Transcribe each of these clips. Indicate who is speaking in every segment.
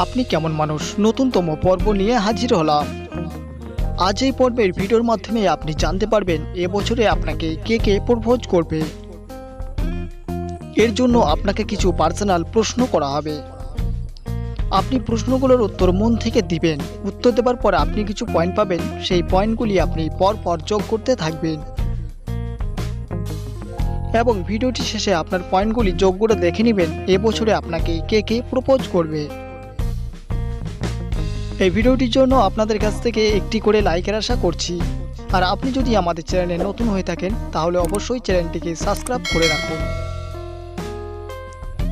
Speaker 1: আপনি কেমন মানুষ নতুনতম পর্ব নিয়ে হাজির হলাম। আজ এই পর্বের ভিডিওর মাধ্যমে আপনি জানতে পারবেন এবছরে আপনাকে কে কে প্রপোজ করবে। এর জন্য আপনাকে কিছু পার্সোনাল প্রশ্ন করা হবে। আপনি প্রশ্নগুলোর উত্তর মন থেকে দিবেন। উত্তর দেওয়ার পর আপনি কিছু পয়েন্ট পাবেন, সেই পয়েন্টগুলি আপনি পরপর যোগ করতে থাকবেন এবং ভিডিওটি শেষে আপনার পয়েন্টগুলি যোগ করে দেখে নেবেন এবছরে আপনাকে কে কে প্রপোজ করবে। এই ভিডিওটির জন্য আপনাদের কাছ থেকে একটি করে লাইকের আশা করছি। আর আপনি যদি আমাদের চ্যানেলে নতুন হয়ে থাকেন তাহলে অবশ্যই চ্যানেলটিকে সাবস্ক্রাইব করে রাখুন।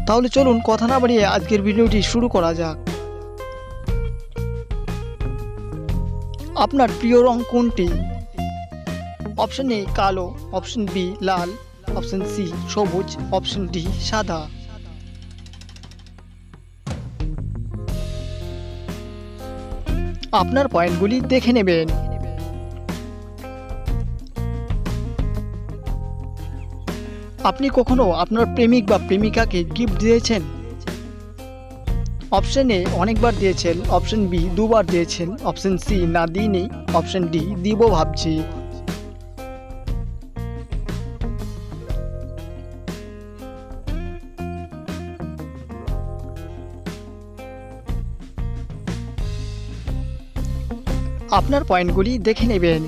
Speaker 1: তাহলে চলুন কথা না বাড়িয়ে আজকের ভিডিওটি শুরু করা যাক। আপনার প্রিয় রং কোনটি? অপশন এ কালো, অপশন বি লাল, অপশন সি সবুজ, অপশন ডি সাদা। আপনার পয়েন্টগুলি দেখে নেবেন। আপনি কখনো আপনার প্রেমিক বা প্রেমিকাকে গিফট দিয়েছেন? অপশন এ অনেকবার দিয়েছেন, অপশন বি দুবার দিয়েছেন, অপশন সি না দিইনি, অপশন ডি দিব ভাবছি। আপনার পয়েন্টগুলি দেখে নেবেন।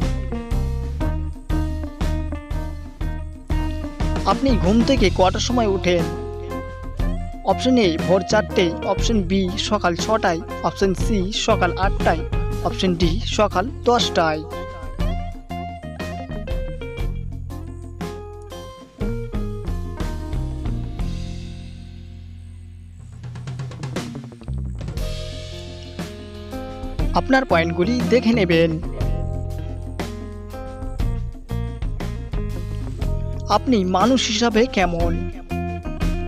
Speaker 1: আপনি ঘুম থেকে কটার সময় ওঠেন? অপশন এ ভোর 4টে, অপশন বি সকাল 6টায়, অপশন সি সকাল 8টায়, অপশন ডি সকাল 10টায়। আপনার পয়েন্টগুলি দেখে নেবেন। আপনি মানুষ হিসাবে কেমন?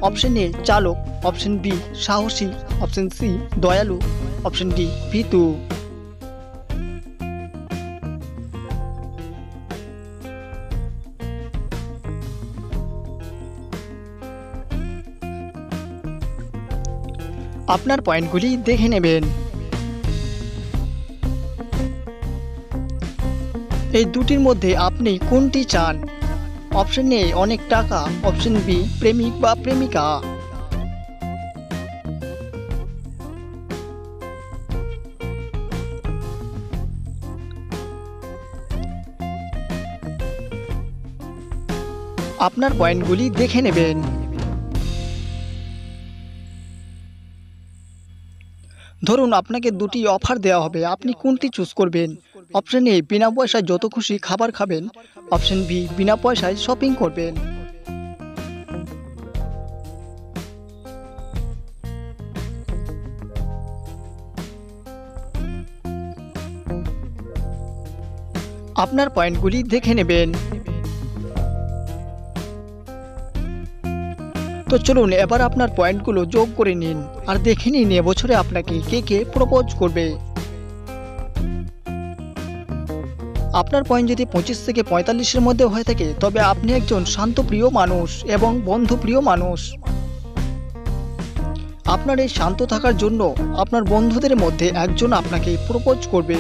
Speaker 1: অপশন এ চালক, অপশন বি সাহসী, অপশন সি দয়ালু, অপশন ডি ভীতু। আপনার পয়েন্টগুলি দেখে নেবেন। এই দুটির মধ্যে আপনি কোনটি চান? অপশন এ অনেক টাকা, অপশন বি প্রেমিক বা প্রেমিকা। আপনার পয়েন্টগুলি দেখে নেবেন। ধরুন আপনাকে দুটি অফার দেওয়া হবে, আপনি কোনটি চুজ করবেন? অপশন এ বিনা পয়সায় যত খুশি খাবার খাবেন, অপশন বি বিনা পয়সায় শপিং করবেন। আপনার পয়েন্টগুলি দেখে নেবেন। তো চলুন এবার আপনার পয়েন্টগুলো যোগ করে নিন আর দেখে নিন এবছরে আপনাকে কে কে প্রপোজ করবে। আপনার পয়েন্ট যদি 25 থেকে 45-এর মধ্যে হয়ে থাকে তবে আপনি একজন শান্তপ্রিয় মানুষ এবং বন্ধুপ্রিয় মানুষ। আপনার এই শান্ত থাকার জন্য আপনার বন্ধুদের মধ্যে একজন আপনাকে প্রপোজ করবে।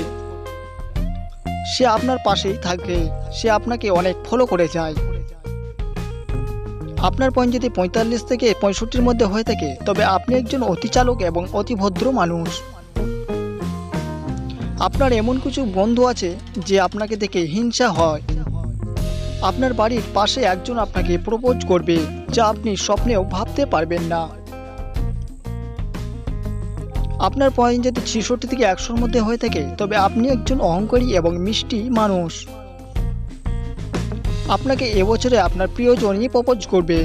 Speaker 1: সে আপনার পাশেই থাকবে, সে আপনাকে অনেক ফলো করে যায়। আপনার পয়েন্ট যদি 45 থেকে 65-এর মধ্যে হয়ে থাকে তবে আপনি একজন অতি চালক এবং অতি ভদ্র মানুষ। আপনার এমন কিছু বন্ধু আছে যে আপনাকে দেখে হিংসা হয়। আপনার বাড়ির পাশে একজন আপনাকে প্রপোজ করবে যা আপনি স্বপ্নেও ভাবতে পারবেন না। আপনার পয়েন্ট যদি 66 থেকে 100-এর মধ্যে হয়ে থাকে তবে আপনি একজন অহংকারী এবং মিষ্টি মানুষ। আপনাকে এবছরে আপনার প্রিয়জনই প্রপোজ করবে।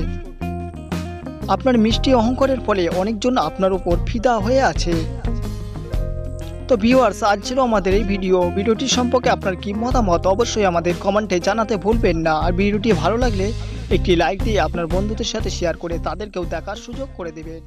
Speaker 1: আপনার মিষ্টি অহংকারের ফলে অনেকজন আপনার উপর ফিদা হয়ে আছে। তো ভিউয়ার্স, আজ ছিল আমাদের এই ভিডিওটি সম্পর্কে আপনার কি মতামত অবশ্যই আমাদের কমেন্টে জানাতে ভুলবেন না। আর ভিডিওটি ভালো লাগলে একটি লাইক দিয়ে আপনার বন্ধুদের সাথে শেয়ার করে তাদেরকেও দেখার সুযোগ করে দেবেন।